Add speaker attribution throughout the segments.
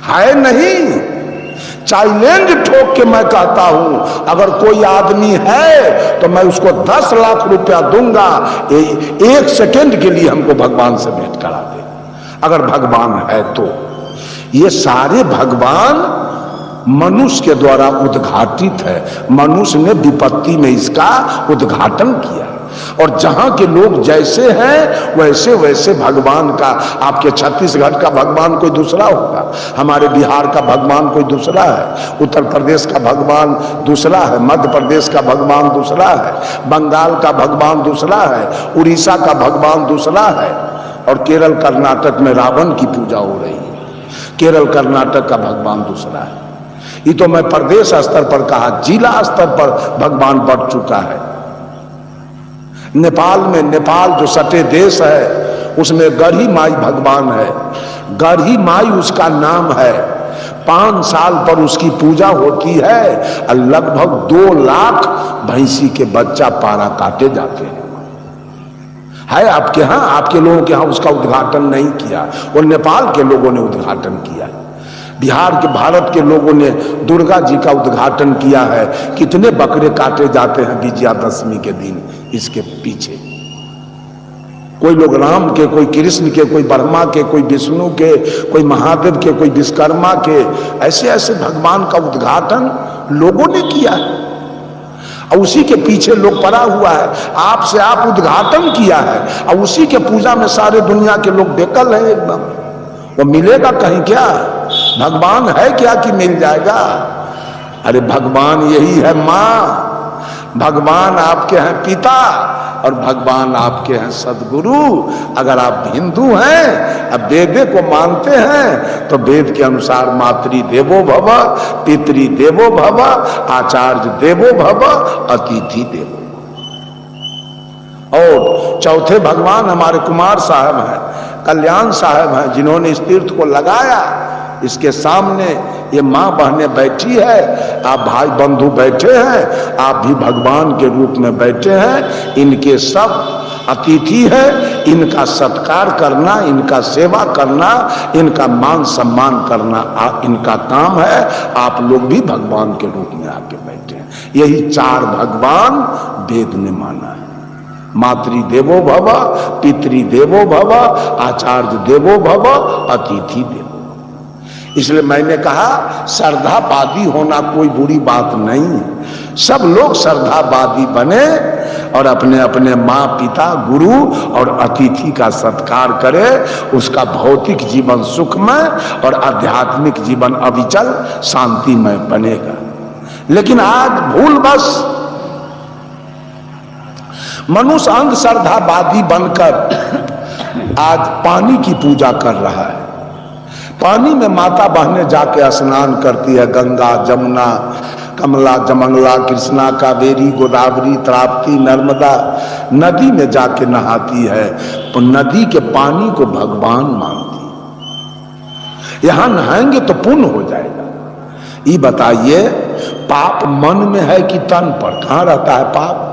Speaker 1: है नहीं। चैलेंज ठोक के मैं कहता हूं, अगर कोई आदमी है तो मैं उसको 10 लाख रुपया दूंगा, 1 सेकेंड के लिए हमको भगवान से भेंट करा दे, अगर भगवान है तो। ये सारे भगवान मनुष्य के द्वारा उद्घाटित है। मनुष्य ने विपत्ति में इसका उद्घाटन किया, और जहां के लोग जैसे हैं वैसे वैसे भगवान का, आपके छत्तीसगढ़ का भगवान कोई दूसरा होगा, हमारे बिहार का भगवान कोई दूसरा है, उत्तर प्रदेश का भगवान दूसरा है, मध्य प्रदेश का भगवान दूसरा है, बंगाल का भगवान दूसरा है, उड़ीसा का भगवान दूसरा है, और केरल कर्नाटक में रावण की पूजा हो रही है। केरल कर्नाटक का भगवान दूसरा है। ये तो मैं प्रदेश स्तर पर कहा, जिला स्तर पर भगवान बढ़ चुका है। नेपाल में, नेपाल जो सटे देश है, उसमें गढ़ी माई भगवान है। गढ़ी माई उसका नाम है। 5 साल पर उसकी पूजा होती है, और लगभग 2 लाख भैंसी के बच्चा पारा काटे जाते हैं। है आपके यहाँ, आपके लोगों के यहाँ उसका उद्घाटन नहीं किया, वो नेपाल के लोगों ने उद्घाटन किया। बिहार के, भारत के लोगों ने दुर्गा जी का उद्घाटन किया है। कितने बकरे काटे जाते हैं विजयादशमी के दिन, इसके पीछे कोई लोग राम के, कोई कृष्ण के, कोई ब्रह्मा के, कोई विष्णु के, कोई महादेव के, कोई विश्वकर्मा के, ऐसे ऐसे भगवान का उद्घाटन लोगों ने किया है, और उसी के पीछे लोग पड़ा हुआ है। आपसे आप उद्घाटन किया है, और उसी के पूजा में सारे दुनिया के लोग बेकल है एकदम। वो मिलेगा कहीं क्या? भगवान है क्या कि मिल जाएगा? अरे भगवान यही है माँ, भगवान आपके हैं पिता, और भगवान आपके हैं सदगुरु। अगर आप हिंदू हैं, अब वेद को मानते हैं, तो वेद के अनुसार मातृ देवो भव, पितृ देवो भव, आचार्य देवो भव, अतिथि देवो। और चौथे भगवान हमारे कुमार साहब हैं, कल्याण साहब हैं, जिन्होंने इस तीर्थ को लगाया। इसके सामने ये माँ बहनें बैठी है, आप भाई बंधु बैठे हैं, आप भी भगवान के रूप में बैठे हैं। इनके सब अतिथि है, इनका सत्कार करना, इनका सेवा करना, इनका मान सम्मान करना इनका काम है। आप लोग भी भगवान के रूप में आके बैठे हैं। यही 4 भगवान वेद ने माना है। मातृ देवो भव, पितृ देवो भव, आचार्य देवो भव, अतिथि देवो। इसलिए मैंने कहा श्रद्धावादी होना कोई बुरी बात नहीं है। सब लोग श्रद्धावादी बने और अपने अपने माँ पिता गुरु और अतिथि का सत्कार करे। उसका भौतिक जीवन सुखमय और आध्यात्मिक जीवन अविचल शांतिमय बनेगा। लेकिन आज भूलवश मनुष्य अंधश्रद्धावादी बनकर आज पानी की पूजा कर रहा है। पानी में माता बहनें जाके स्नान करती है, गंगा जमुना कमला जमंगला कृष्णा कावेरी गोदावरी ताप्ती नर्मदा, नदी में जाके नहाती है, तो नदी के पानी को भगवान मानती। यहां नहाएंगे तो पुण्य हो जाएगा। ये बताइए, पाप मन में है कि तन पर? कहां रहता है पाप?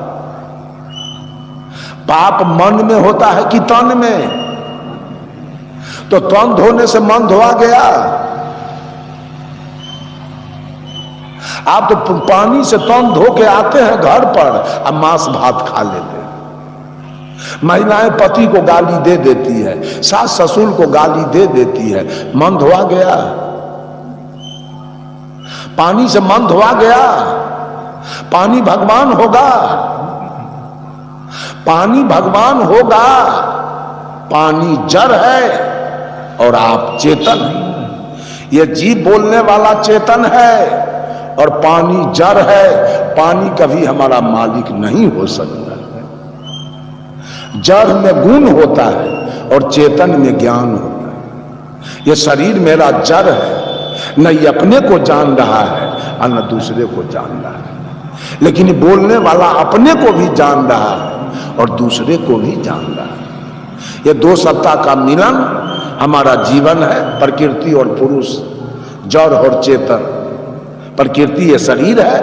Speaker 1: पाप मन में होता है कि तन में? तो तन धोने से मन धोआ गया। आप तो पानी से तन धो के आते हैं घर पर, अब मांस भात खा लेते हैं। महिलाएं पति को गाली दे देती है, सास ससुर को गाली दे देती है, मन धोआ गया। पानी से मन धोआ गया। पानी भगवान होगा, पानी भगवान होगा। पानी जड़ है और आप चेतन हैं। यह जीव बोलने वाला चेतन है और पानी जड़ है। पानी कभी हमारा मालिक नहीं हो सकता। जड़ में गुण होता है और चेतन में ज्ञान होता है। यह शरीर मेरा जड़ है, न ये अपने को जान रहा है और न दूसरे को जान रहा है। लेकिन ये बोलने वाला अपने को भी जान रहा है और दूसरे को भी जान रहा है। ये 2 सत्ता का मिलन हमारा जीवन है, प्रकृति और पुरुष, जड़ और चेतन। प्रकृति ये शरीर है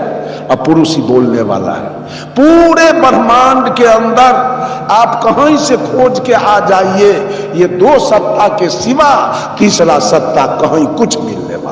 Speaker 1: और पुरुष ही बोलने वाला है। पूरे ब्रह्मांड के अंदर आप कहीं से खोज के आ जाइए, ये 2 सत्ता के सिवा तीसरा सत्ता कहीं कुछ मिलने वाला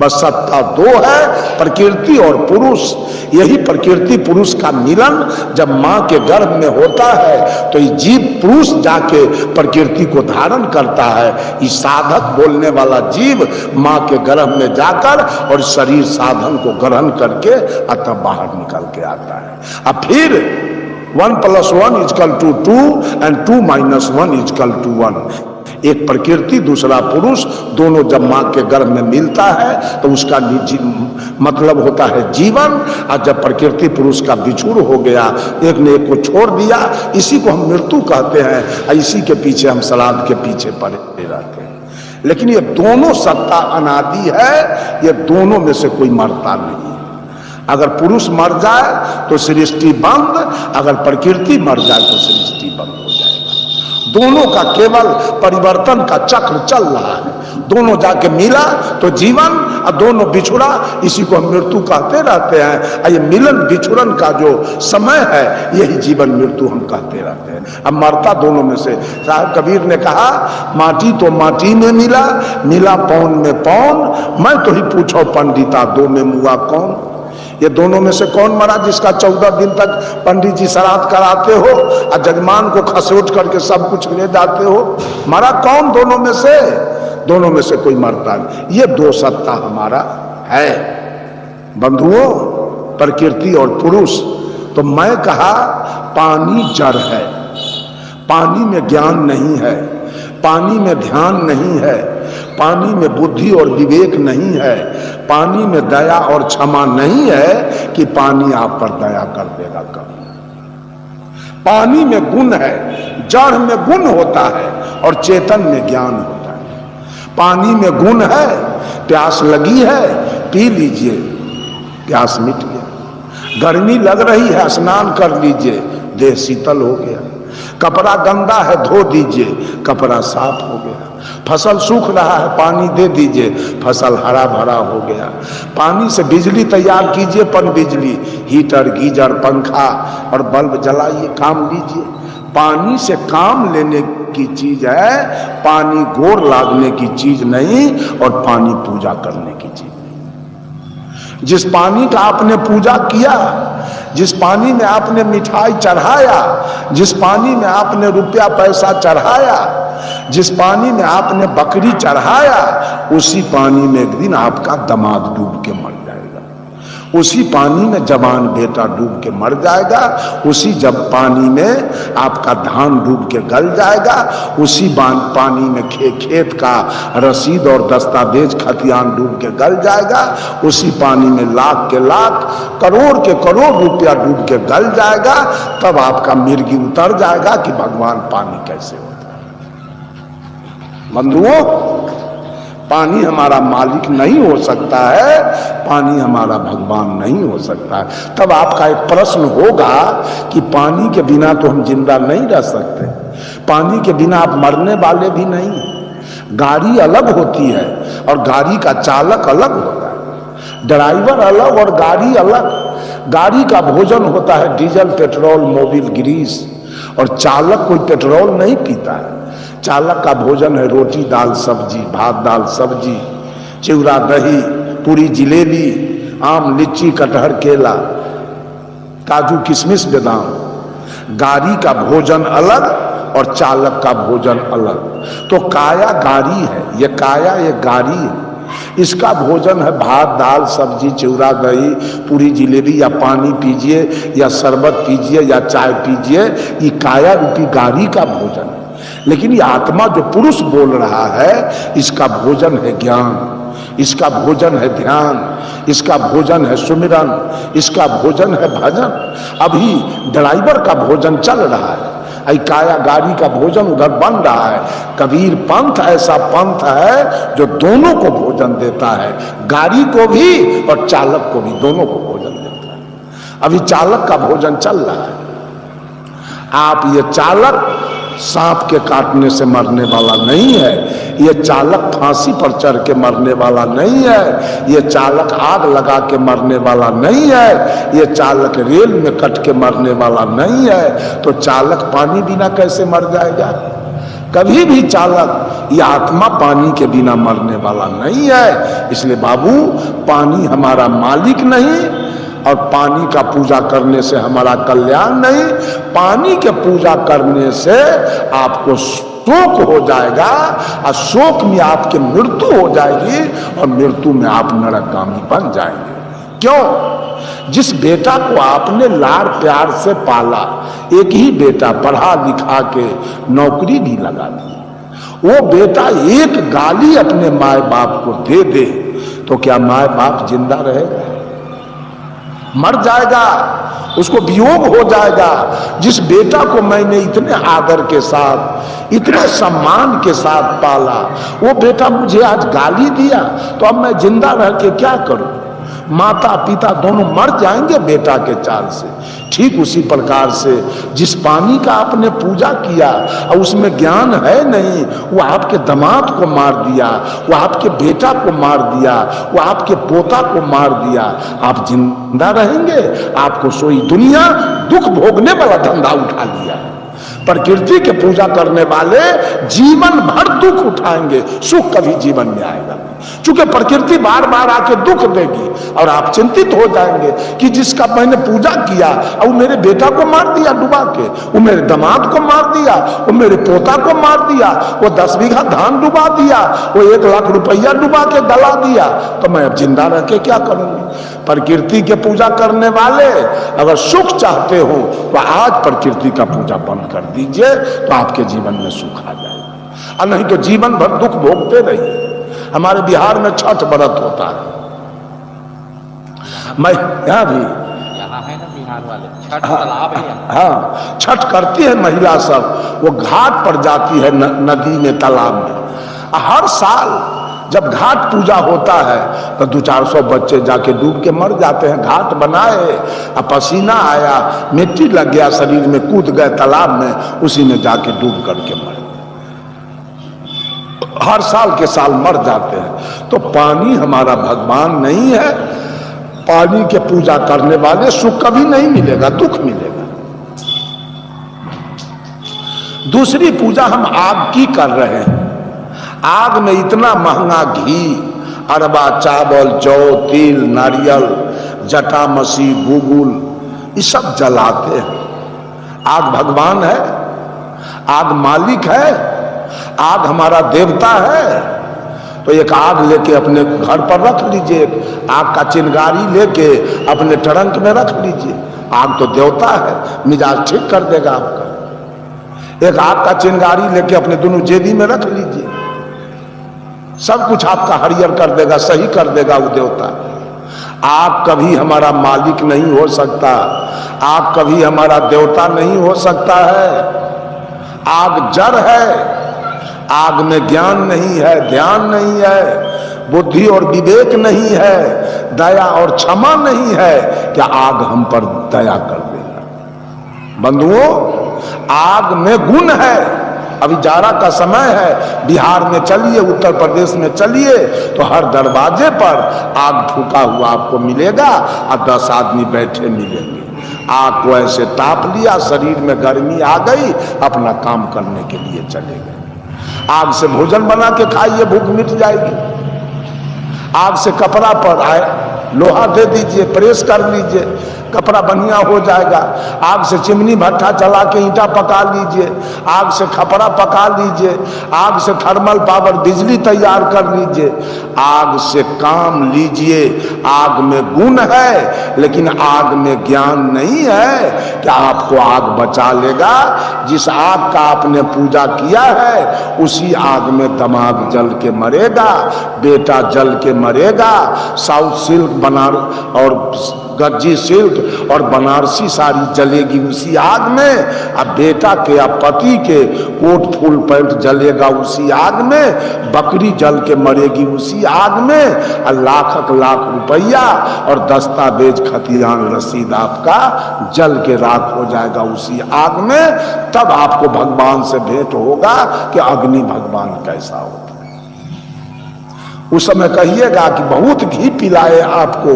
Speaker 1: बस सत्ता दो है, प्रकृति और पुरुष। यही प्रकृति पुरुष का मिलन जब मां के गर्भ में होता है तो ये जीव पुरुष जाके प्रकृति को धारण करता है। ये साधक बोलने वाला जीव मां के गर्भ में जाकर और शरीर साधन को ग्रहण करके अतः बाहर निकल के आता है। अब फिर 1 + 1 = 2 and 2 - 1 = 1। एक प्रकृति दूसरा पुरुष, दोनों जब मां के गर्भ में मिलता है तो उसका मतलब होता है जीवन। और जब प्रकृति पुरुष का बिछुड़ हो गया, एक ने एक को छोड़ दिया, इसी को हम मृत्यु कहते हैं। इसी के पीछे हम सलाद के पीछे पड़े रहते हैं। लेकिन ये दोनों सत्ता अनादि है, ये दोनों में से कोई मरता नहीं। अगर पुरुष मर जाए तो सृष्टि बंद, अगर प्रकृति मर जाए तो सृष्टि बंद हो जाएगा। दोनों का केवल परिवर्तन का चक्र चल रहा है। दोनों जाके मिला तो जीवन, और दोनों बिछुड़ा, इसी को हम मृत्यु कहते रहते हैं। ये मिलन बिछुड़न का जो समय है यही जीवन मृत्यु हम कहते रहते हैं। अब मरता दोनों में से। साहब कबीर ने कहा, माटी तो माटी में मिला, मिला पौन में पौन, मैं तो ही पूछो पंडिता दो में मुआ कौन। ये दोनों में से कौन मरा जिसका 14 दिन तक पंडित जी श्राद्ध कराते हो और जजमान को खसोट करके सब कुछ ले जाते हो? मरा कौन दोनों में से? दोनों में से कोई मरता नहीं। ये दो सत्ता हमारा है बंधुओं, प्रकृति और पुरुष। तो मैं कहा पानी जड़ है, पानी में ज्ञान नहीं है, पानी में ध्यान नहीं है, पानी में बुद्धि और विवेक नहीं है, पानी में दया और क्षमा नहीं है कि पानी आप पर दया कर देगा कभी। पानी में गुण है, जड़ में गुण होता है और चेतन में ज्ञान होता है। पानी में गुण है, प्यास लगी है पी लीजिए, प्यास मिट गया। गर्मी लग रही है, स्नान कर लीजिए, देह शीतल हो गया। कपड़ा गंदा है, धो दीजिए, कपड़ा साफ हो गया। फसल सूख रहा है, पानी दे दीजिए, फसल हरा भरा हो गया। पानी से बिजली तैयार कीजिए, पन बिजली, हीटर, गीजर, पंखा और बल्ब जलाइए, काम लीजिए। पानी से काम लेने की चीज है, पानी गोर लागने की चीज नहीं, और पानी पूजा करने की चीज नहीं। जिस पानी का आपने पूजा किया, जिस पानी में आपने मिठाई चढ़ाया, जिस पानी में आपने रुपया पैसा चढ़ाया, जिस पानी में आपने बकरी चढ़ाया, उसी पानी में एक दिन आपका दामाद डूब के मर जाएगा। उसी पानी में जवान बेटा डूब के मर जाएगा। उसी जब पानी में आपका धान डूब के गल जाएगा। उसी पानी में खेत का रसीद और दस्तावेज खतियान डूब के गल जाएगा। उसी पानी में लाख के लाख, करोड़ के करोड़ रुपया डूब के गल जाएगा। तब आपका मिर्गी उतर जाएगा कि भगवान पानी कैसे होता है। बंधुओं, पानी हमारा मालिक नहीं हो सकता है, पानी हमारा भगवान नहीं हो सकता है। तब आपका एक प्रश्न होगा कि पानी के बिना तो हम जिंदा नहीं रह सकते, पानी के बिना आप मरने वाले भी नहीं। गाड़ी अलग होती है और गाड़ी का चालक अलग होता है, ड्राइवर अलग और गाड़ी अलग। गाड़ी का भोजन होता है डीजल, पेट्रोल, मोबिल, ग्रीस, और चालक कोई पेट्रोल नहीं पीता है। चालक का भोजन है रोटी दाल सब्जी, भात दाल सब्जी, चिवड़ा दही, पूरी जिलेबी, आम लीची कटहर केला, काजू किशमिश बादाम। गाड़ी का भोजन अलग और चालक का भोजन अलग। तो काया गाड़ी है, ये काया ये गाड़ी है। इसका भोजन है भात दाल सब्जी, चिवड़ा दही, पूरी जिलेबी, या पानी पीजिए या शरबत पीजिए या चाय पीजिए, ये काया रूपी गाड़ी का भोजन है। लेकिन ये आत्मा जो पुरुष बोल रहा है, इसका भोजन है ज्ञान, इसका भोजन है ध्यान, इसका भोजन है सुमिरन, इसका भोजन है भजन। अभी ड्राइवर का भोजन चल रहा है, काया गाड़ी का भोजन उधर बन रहा है। कबीर पंथ ऐसा पंथ है जो दोनों को भोजन देता है, गाड़ी को भी और चालक को भी, दोनों को भोजन देता है। अभी चालक का भोजन चल रहा है। आप ये चालक सांप के काटने से मरने वाला नहीं है, ये चालक फांसी पर चढ़ के मरने वाला नहीं है, ये चालक आग लगा के मरने वाला नहीं है, ये चालक रेल में कट के मरने वाला नहीं है। तो चालक पानी बिना कैसे मर जाएगा? कभी भी चालक यह आत्मा पानी के बिना मरने वाला नहीं है। इसलिए बाबू, पानी हमारा मालिक नहीं और पानी का पूजा करने से हमारा कल्याण नहीं। पानी के पूजा करने से आपको शोक हो जाएगा और शोक में आपकी मृत्यु हो जाएगी और मृत्यु में आप नरकगामी बन जाएंगे। क्यों? जिस बेटा को आपने लाड़ प्यार से पाला, एक ही बेटा पढ़ा लिखा के नौकरी भी लगा दी, वो बेटा एक गाली अपने माए बाप को दे दे तो क्या माए बाप जिंदा रहेगा? मर जाएगा, उसको वियोग हो जाएगा। जिस बेटा को मैंने इतने आदर के साथ, इतने सम्मान के साथ पाला, वो बेटा मुझे आज गाली दिया तो अब मैं जिंदा रह के क्या करूं? माता पिता दोनों मर जाएंगे बेटा के चाल से। ठीक उसी प्रकार से जिस पानी का आपने पूजा किया और उसमें ज्ञान है नहीं, वो आपके दामाद को मार दिया, वो आपके बेटा को मार दिया, वो आपके पोता को मार दिया, आप जिंदा रहेंगे? आपको सोई दुनिया दुख भोगने वाला धंधा उठा लिया है। प्रकृति के पूजा करने वाले जीवन भर दुख उठाएंगे, सुख कभी जीवन में आएगा। क्योंकि प्रकृति बार बार आके दुख देगी और आप चिंतित हो जाएंगे कि जिसका मैंने पूजा किया और मेरे बेटा को मार दिया डुबा के, वो मेरे दामाद को मार दिया, वो मेरे पोता को मार दिया, वो 10 बीघा धान डुबा दिया, वो 1 लाख रुपया डुबा के गला दिया, तो मैं अब जिंदा रह के क्या करूंगी? प्रकृति के पूजा करने वाले अगर सुख चाहते हो तो आज प्रकृति का पूजा बंद कर दीजिए, तो आपके जीवन में सुख आ जाएगा। और नहीं तो जीवन भर दुख भोगते रहिए। हमारे बिहार में छठ व्रत होता है, मैं यहाँ भी
Speaker 2: है ना बिहार वाले छठ तालाब है।
Speaker 1: हाँ, छठ करती है महिला सब, वो घाट पर जाती है नदी में, तालाब में। हर साल जब घाट पूजा होता है तो 200-400 बच्चे जाके डूब के मर जाते हैं। घाट बनाए, पसीना आया, मिट्टी लग गया शरीर में, कूद गए तालाब में, उसी में जाके डूब करके मर, हर साल के साल मर जाते हैं। तो पानी हमारा भगवान नहीं है। पानी के पूजा करने वाले सुख कभी नहीं मिलेगा, दुख मिलेगा। दूसरी पूजा हम आग की कर रहे हैं। आग में इतना महंगा घी, अरबा चावल, जौ, तिल, नारियल, जटामसी, गुगुल, ये सब जलाते हैं। आग भगवान है? आग मालिक है? आग हमारा देवता है? तो एक आग लेके अपने घर पर रख लीजिए, आग का चिंगारी लेके अपने ट्रंक में रख लीजिए। आग तो देवता है, मिजाज ठीक कर देगा आपका। एक आग का चिंगारी लेके अपने दोनों जेबी में रख लीजिए, सब कुछ आपका हरियर कर देगा, सही कर देगा वो देवता। आग कभी हमारा मालिक नहीं हो सकता, आग कभी हमारा देवता नहीं हो सकता है। आग जड़ है, आग में ज्ञान नहीं है, ध्यान नहीं है, बुद्धि और विवेक नहीं है, दया और क्षमा नहीं है, क्या आग हम पर दया कर देगा? बंधुओं, आग में गुण है। अभी जाड़ा का समय है, बिहार में चलिए, उत्तर प्रदेश में चलिए, तो हर दरवाजे पर आग फूका हुआ आपको मिलेगा और 10 आदमी बैठे मिलेंगे। आग को ऐसे ताप लिया, शरीर में गर्मी आ गई, अपना काम करने के लिए चले गए। आग से भोजन बना के खाइए, भूख मिट जाएगी। आग से कपड़ा पर आए, लोहा दे दीजिए, प्रेस कर लीजिए, कपड़ा बढ़िया हो जाएगा। आग से चिमनी भट्ठा चला के ईंटा पका लीजिए, आग से खपड़ा पका लीजिए, आग से थर्मल पावर बिजली तैयार कर लीजिए। आग से काम लीजिए। आग में गुण है, लेकिन आग में ज्ञान नहीं है कि आपको आग बचा लेगा। जिस आग का आपने पूजा किया है, उसी आग में दामाद जल के मरेगा, बेटा जल के मरेगा। साउथ सिल्क और गज्जी सिल्क और बनारसी साड़ी जलेगी उसी आग में, अब बेटा के या पति के कोट फुल पैंट जलेगा उसी आग में, बकरी जल के मरेगी उसी आग में, और लाख रुपया और दस्तावेज खतियान रसीद आपका जल के राख हो जाएगा उसी आग में। तब आपको भगवान से भेंट होगा कि अग्नि भगवान कैसा होता है। उस समय कहिएगा कि बहुत घी पिलाए आपको,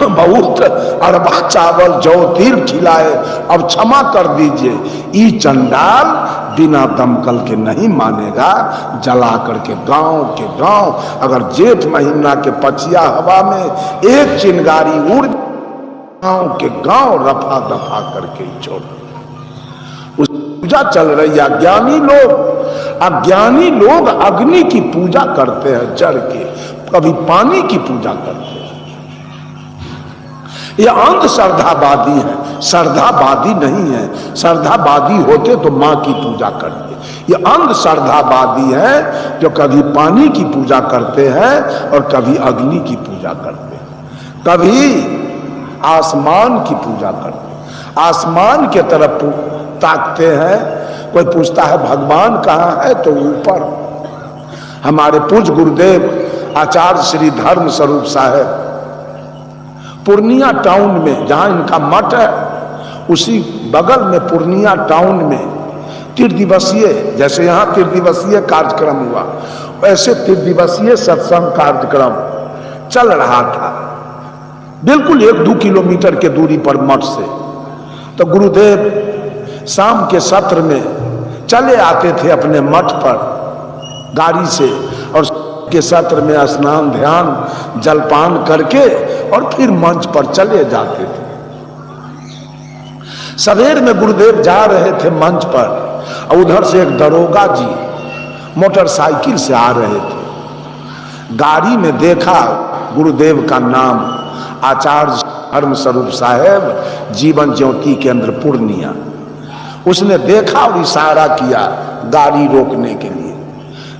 Speaker 1: बहुत अरबा चावल जौ तिल खिलाए, अब क्षमा कर दीजिए। ई चंडाल बिना दमकल के नहीं मानेगा। जला करके गांव अगर जेठ महीना के पछिया हवा में एक चिंगारी उड़, गांव के गांव रफा दफा करके छोड़। उस पूजा चल रही है। अज्ञानी लोग अग्नि की पूजा करते हैं जड़ के, कभी पानी की पूजा करते हैं। ये अंधश्रद्धावादी है, श्रद्धावादी नहीं है। श्रद्धावादी होते तो मां की पूजा करते। ये अंधश्रद्धावादी है जो कभी पानी की पूजा करते हैं और कभी अग्नि की पूजा करते हैं, कभी आसमान की पूजा करते हैं। आसमान के तरफ ताकते हैं। कोई पूछता है भगवान कहाँ है, तो ऊपर। हमारे पूज्य गुरुदेव आचार्य श्री धर्म स्वरूप साहब पूर्णिया टाउन में, जहां इनका मठ है, उसी बगल में पूर्णिया टाउन में त्रिदिवसीय, जैसे यहां त्रिदिवसीय कार्यक्रम हुआ वैसे त्रिदिवसीय सत्संग कार्यक्रम चल रहा था, बिल्कुल 1-2 किलोमीटर के दूरी पर मठ से। तो गुरुदेव शाम के सत्र में चले आते थे अपने मठ पर गाड़ी से, और के सत्र में स्नान ध्यान जलपान करके और फिर मंच पर चले जाते थे। सवेर में गुरुदेव जा रहे थे मंच पर, और उधर से एक दरोगा जी मोटरसाइकिल से आ रहे थे। गाड़ी में देखा गुरुदेव का नाम आचार्य धर्म स्वरूप साहेब जीवन ज्योति केंद्र पूर्णिया। उसने देखा और इशारा किया गाड़ी रोकने के लिए।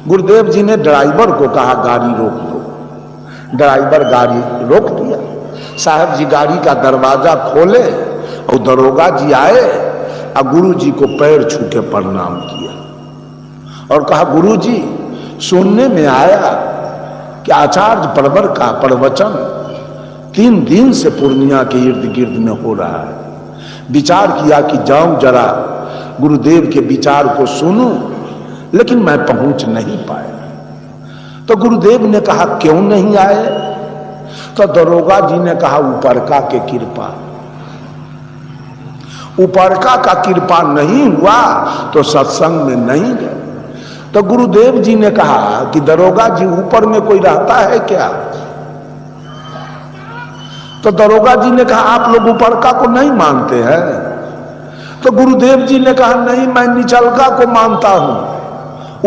Speaker 1: गुरुदेव जी ने ड्राइवर को कहा गाड़ी रोक दो। ड्राइवर गाड़ी रोक दिया। साहब जी गाड़ी का दरवाजा खोले और दरोगा जी आए और गुरु जी को पैर छू के प्रणाम किया और कहा गुरु जी, सुनने में आया कि आचार्य परवर का प्रवचन 3 दिन से पूर्णिया के इर्द गिर्द में हो रहा है। विचार किया कि जाऊं जरा गुरुदेव के विचार को सुनूं, लेकिन मैं पहुंच नहीं पाया। तो गुरुदेव ने कहा क्यों नहीं आए? तो दरोगा जी ने कहा ऊपरका के कृपा। ऊपरका का कृपा नहीं हुआ तो सत्संग में नहीं गए। तो गुरुदेव जी ने कहा कि दरोगा जी ऊपर में कोई रहता है क्या? तो दरोगा जी ने कहा आप लोग ऊपरका को नहीं मानते हैं? तो गुरुदेव जी ने कहा नहीं, मैं निचलका को मानता हूं,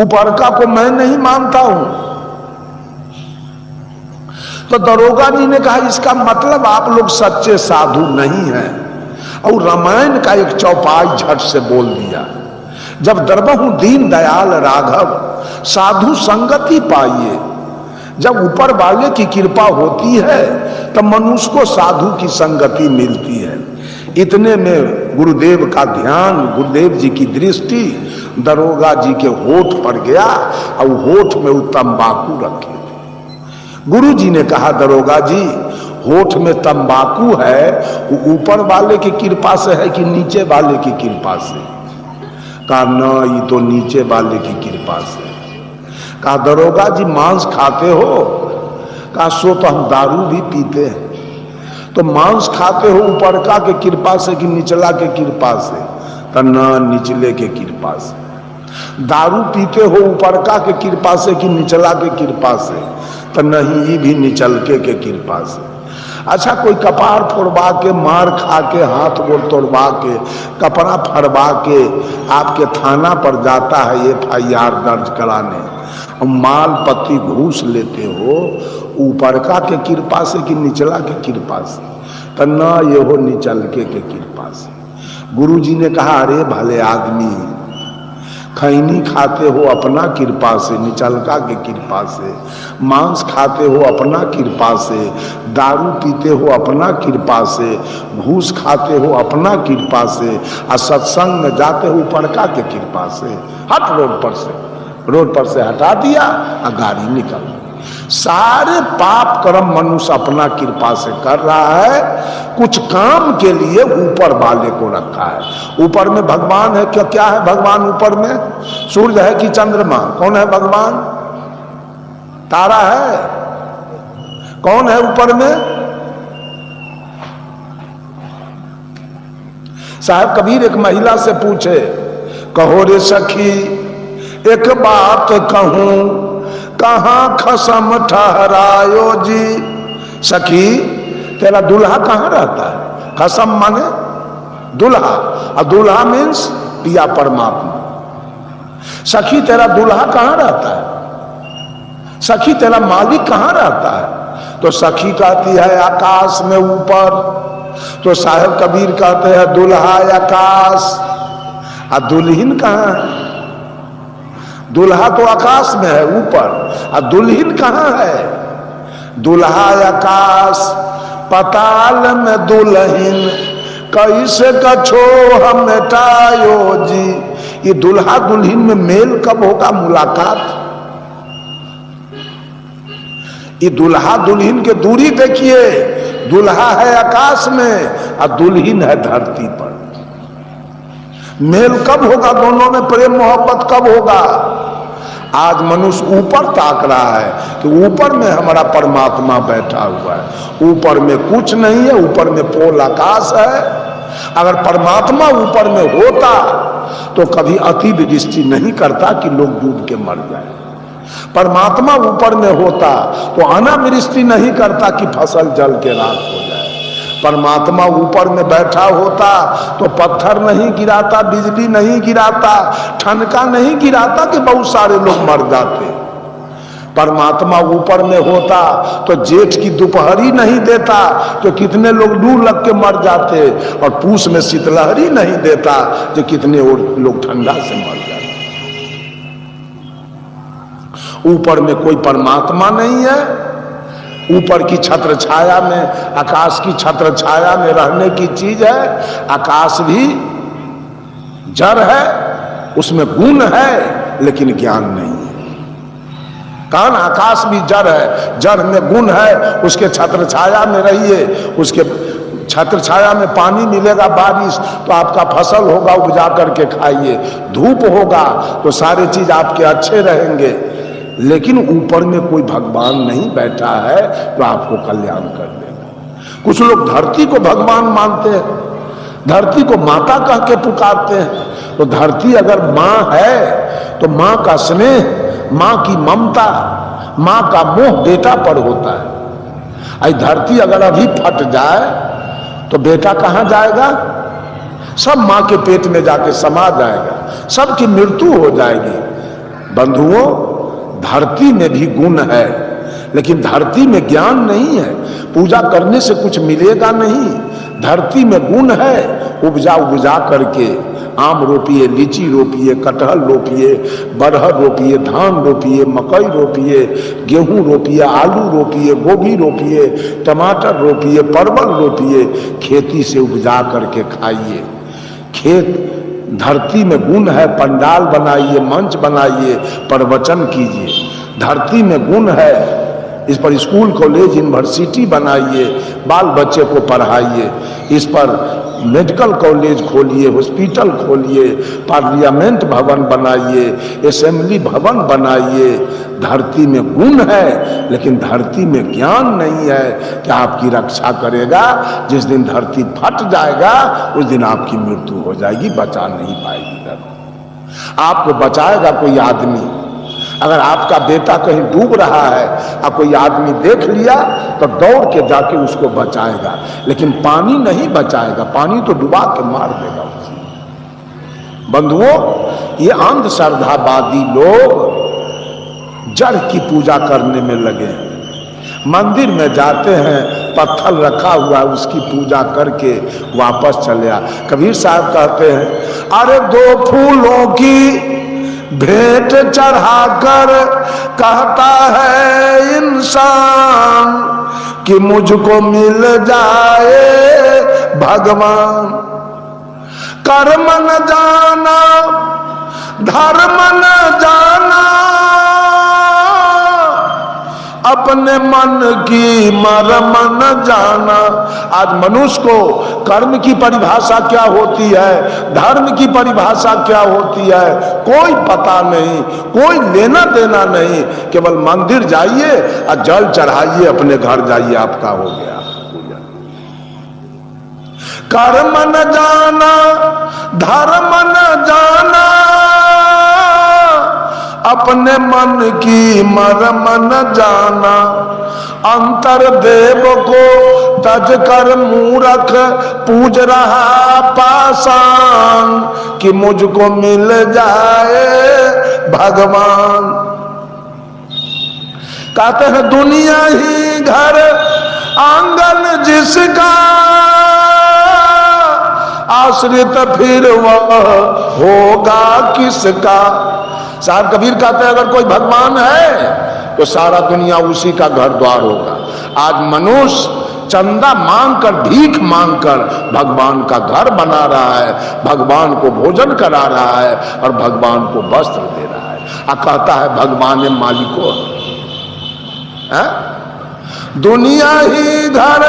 Speaker 1: ऊपरका को मैं नहीं मानता हूं। तो दरोगा जी ने कहा इसका मतलब आप लोग सच्चे साधु नहीं हैं। और रामायण का एक चौपाई झट से बोल दिया, जब दरबहु दीन दयाल राघव साधु संगति पाइए। जब ऊपर वाले की कृपा होती है तब मनुष्य को साधु की संगति मिलती है। इतने में गुरुदेव का ध्यान, गुरुदेव जी की दृष्टि दरोगा जी के होठ पर गया और होठ में वो तंबाकू रखे थे। गुरु जी ने कहा दरोगा जी, होठ में तंबाकू है, वो ऊपर वाले की कृपा से है कि नीचे वाले की कृपा से? कहा ना, ये तो नीचे वाले की कृपा से। कहा दरोगा जी मांस खाते हो? कहा सो तो हम दारू भी पीते हैं। तो मांस खाते हो ऊपरका के कृपा से कि निचला के कृपा से? तो ना, निचले के कृपा से। दारू पीते हो ऊपरका के कृपा से कि निचला के कृपा से? तो नहीं, ये भी निचलके के कृपा से। अच्छा, कोई कपार फोड़वा के, मार खा के, हाथ गोड़ तोड़वा के, कपड़ा फड़वा के आपके थाना पर जाता है FIR दर्ज कराने, और माल पत्ती घूस लेते हो ऊपरका के कृपा से कि निचला के कृपा से? तो ना, ये हो निचलके के कृपा से। गुरु जी ने कहा अरे भले आदमी, खैनी खाते हो अपना कृपा से, निचलका के कृपा से, मांस खाते हो अपना कृपा से, दारू पीते हो अपना कृपा से, घूस खाते हो अपना कृपा से, और सत्संग में जाते हो ऊपरका के कृपा से। हट रोड पर से। रोड पर से हटा दिया और गाड़ी निकल गई। सारे पाप कर्म मनुष्य अपना कृपा से कर रहा है, कुछ काम के लिए ऊपर वाले को रखा है। ऊपर में भगवान है क्या? क्या है भगवान ऊपर में? सूर्य है कि चंद्रमा? कौन है भगवान? तारा है? कौन है ऊपर में? साहब कबीर एक महिला से पूछे, कहो रे सखी एक बात कहूं, कहां खसम ठहरायो जी। सखी तेरा दुल्हा कहां रहता है? खसम माने दुल्हा, और दुल्हा मीन्स पिया परमात्मा। सखी तेरा दुल्हा कहां रहता है? सखी तेरा मालिक कहां रहता है? तो सखी कहती है आकाश में ऊपर। तो साहेब कबीर कहते हैं दुल्हा आकाश, और दुल्हन कहां है? दुल्हा तो आकाश में है ऊपर, और दुल्हन कहां है? दुल्हा आकाश पताल में दुल्हन, कैसे कछो हम मिटायो जी। ये दुल्हा दुल्हन में मेल कब होगा? मुलाकात। ये दुल्हा दुल्हन के दूरी देखिए, दुल्हा है आकाश में और दुल्हन है धरती पर। मेल कब होगा? दोनों में प्रेम मोहब्बत कब होगा? आज मनुष्य ऊपर ताक रहा है कि ऊपर में हमारा परमात्मा बैठा हुआ है। ऊपर में कुछ नहीं है, ऊपर में पोल आकाश है। अगर परमात्मा ऊपर में होता तो कभी अति दृष्टि नहीं करता कि लोग डूब के मर जाए। परमात्मा ऊपर में होता तो अनावृष्टि नहीं करता कि फसल जल के राख हो जाए। परमात्मा ऊपर में बैठा होता तो पत्थर नहीं गिराता, बिजली नहीं गिराता, ठनका नहीं गिराता कि बहुत सारे लोग मर जाते। परमात्मा ऊपर में होता तो जेठ की दोपहरी नहीं देता तो कितने लोग लू लग के मर जाते, और पूस में शीतलहरी नहीं देता तो कितने लोग ठंडा से मर जाते। ऊपर में कोई परमात्मा नहीं है। ऊपर की छत्र छाया में, आकाश की छत्र छाया में रहने की चीज है। आकाश भी जड़ है, उसमें गुण है लेकिन ज्ञान नहीं है। कान आकाश भी जड़ है, जड़ में गुण है, उसके छत्र छाया में रहिए। उसके छत्र छाया में पानी मिलेगा, बारिश तो आपका फसल होगा, उपजा करके खाइए। धूप होगा तो सारे चीज आपके अच्छे रहेंगे। लेकिन ऊपर में कोई भगवान नहीं बैठा है तो आपको कल्याण कर देगा। कुछ लोग धरती को भगवान मानते हैं, धरती को माता कह के पुकारते हैं। तो धरती अगर माँ है तो माँ का स्नेह, माँ की ममता, माँ का मोह बेटा पर होता है। आई धरती अगर अभी फट जाए तो बेटा कहां जाएगा? सब माँ के पेट में जाके समा जाएगा, सबकी मृत्यु हो जाएगी। बंधुओं, धरती में भी गुण है लेकिन धरती में ज्ञान नहीं है। पूजा करने से कुछ मिलेगा नहीं। धरती में गुण है, उपजा करके आम रोपिए, लीची रोपिए, कटहल रोपिए, बरहर रोपिए, धान रोपिए, मकई रोपिए, गेहूं रोपिए, आलू रोपिए, गोभी रोपिए, टमाटर रोपिए, परवल रोपिए। खेती से उपजा करके खाइए। खेत धरती में गुण है, पंडाल बनाइए, मंच बनाइए, प्रवचन कीजिए। धरती में गुण है, इस पर स्कूल कॉलेज यूनिवर्सिटी बनाइए, बाल बच्चे को पढ़ाइए। इस पर मेडिकल कॉलेज खोलिए, हॉस्पिटल खोलिए, पार्लियामेंट भवन बनाइए, असेंबली भवन बनाइए। धरती में गुण है लेकिन धरती में ज्ञान नहीं है कि आपकी रक्षा करेगा। जिस दिन धरती फट जाएगा उस दिन आपकी मृत्यु हो जाएगी, बचा नहीं पाएगी धरती। आपको बचाएगा कोई आदमी। अगर आपका बेटा कहीं डूब रहा है और कोई आदमी देख लिया तो दौड़ के जाके उसको बचाएगा, लेकिन पानी नहीं बचाएगा, पानी तो डुबा के मार देगा उसे। बंधुओं, ये अंधश्रद्धावादी लोग जड़ की पूजा करने में लगे हैं। मंदिर में जाते हैं, पत्थर रखा हुआ है, उसकी पूजा करके वापस चले आ। कबीर साहब कहते हैं, अरे दो फूलों की भेंट चढ़ाकर कहता है इंसान कि मुझको मिल जाए भगवान। कर्म न जाना धर्म न जाना, अपने मन की मर्म न जाना। आज मनुष्य को कर्म की परिभाषा क्या होती है, धर्म की परिभाषा क्या होती है, कोई पता नहीं, कोई लेना देना नहीं। केवल मंदिर जाइए और जल चढ़ाइए, अपने घर जाइए, आपका हो गया। कर्म न जाना धर्म न जाना, अपने मन की मर्म न जाना, अंतर देव को तज कर मूरख पूज रहा पाषाण, कि मुझको मिल जाए भगवान। कहते हैं दुनिया ही घर आंगन जिसका, आश्रित फिर वह होगा किसका। साहब कबीर कहते हैं अगर कोई भगवान है तो सारा दुनिया उसी का घर द्वार होगा। आज मनुष्य चंदा मांगकर भीख मांगकर भगवान का घर बना रहा है, भगवान को भोजन करा रहा है और भगवान को वस्त्र दे रहा है और कहता है भगवान मालिको है। दुनिया ही घर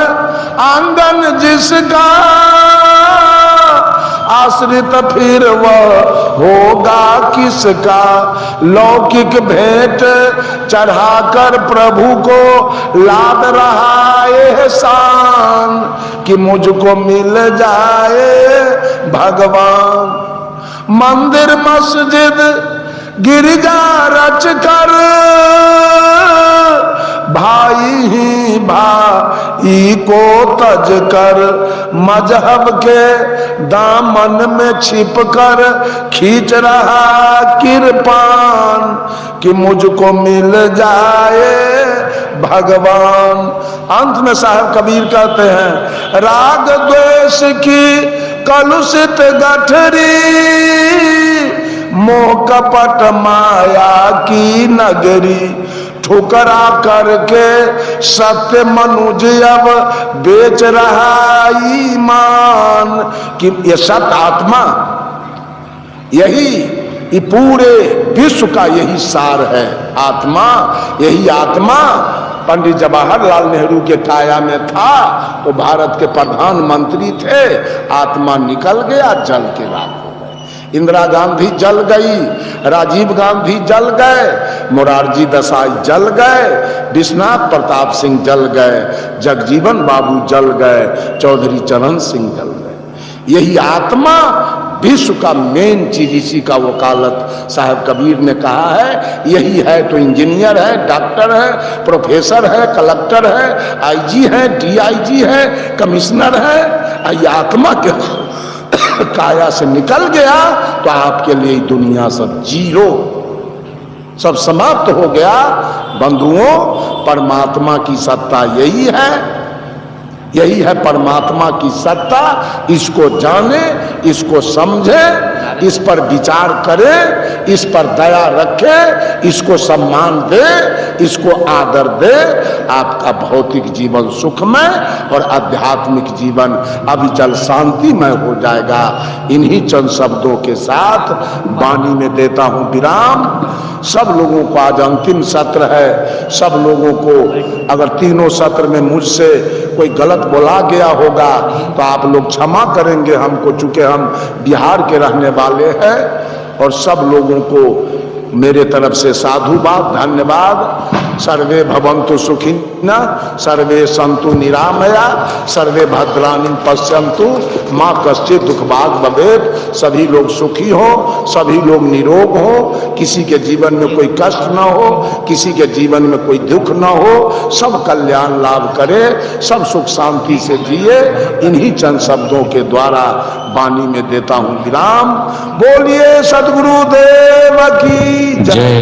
Speaker 1: आंगन जिसका, आश्रित फिर वह होगा किसका। लौकिक भेंट चढ़ाकर प्रभु को लाद रहा एहसान, कि मुझको मिल जाए भगवान। मंदिर मस्जिद गिरजा रच कर, भाई ही भाई को तज कर, मजहब के दामन में छिप कर खींच रहा किरपान, कि मुझको मिल जाए भगवान। अंत में साहब कबीर कहते हैं राग द्वेष की कलुषित गठरी, मोह कपट माया की नगरी, ठुकरा करके सत्य मनुज अब बेच रहा ईमान, कि ये सत्य आत्मा यही पूरे विश्व का यही सार है। आत्मा, यही आत्मा पंडित जवाहरलाल नेहरू के काया में था तो भारत के प्रधानमंत्री थे, आत्मा निकल गया जल के राख। इंदिरा गांधी जल गई, राजीव गांधी जल गए, मोरारजी देसाई जल गए, विश्वनाथ प्रताप सिंह जल गए, जगजीवन बाबू जल गए, चौधरी चरण सिंह जल गए। यही आत्मा विश्व का मेन चीज, इसी का वकालत साहब कबीर ने कहा है। यही है तो इंजीनियर है, डॉक्टर है, प्रोफेसर है, कलेक्टर है, आईजी है, डीआईजी है, कमिश्नर है। ये आत्मा के काया से निकल गया तो आपके लिए दुनिया सब जीरो, सब समाप्त हो गया। बंधुओं, परमात्मा की सत्ता यही है, यही है परमात्मा की सत्ता। इसको जाने, इसको समझे, इस पर विचार करे, इस पर दया रखे, इसको सम्मान दे, इसको आदर दे। आपका भौतिक जीवन सुखमय और आध्यात्मिक जीवन अविचल शांतिमय हो जाएगा। इन्हीं चंद शब्दों के साथ वाणी में देता हूं विराम। सब लोगों को आज अंतिम सत्र है, सब लोगों को अगर तीनों सत्र में मुझसे कोई गलत बोला गया होगा तो आप लोग क्षमा करेंगे हमको, चूंकि हम बिहार के रहने वाले हैं। और सब लोगों को मेरे तरफ से साधुवाद, धन्यवाद। सर्वे भवन्तु सुखिनः, सर्वे सन्तु निरामया, सर्वे भद्राणि पश्यन्तु मां कश्चित् दुःखभाग् भवेत्। सभी लोग सुखी हो, सभी लोग निरोग हो, किसी के जीवन में कोई कष्ट न हो, किसी के जीवन में कोई दुख न हो, सब कल्याण लाभ करे, सब सुख शांति से जिए। इन्हीं चंद शब्दों के द्वारा वाणी में देता हूं विराम। बोलिए सद्गुरुदेव की जय।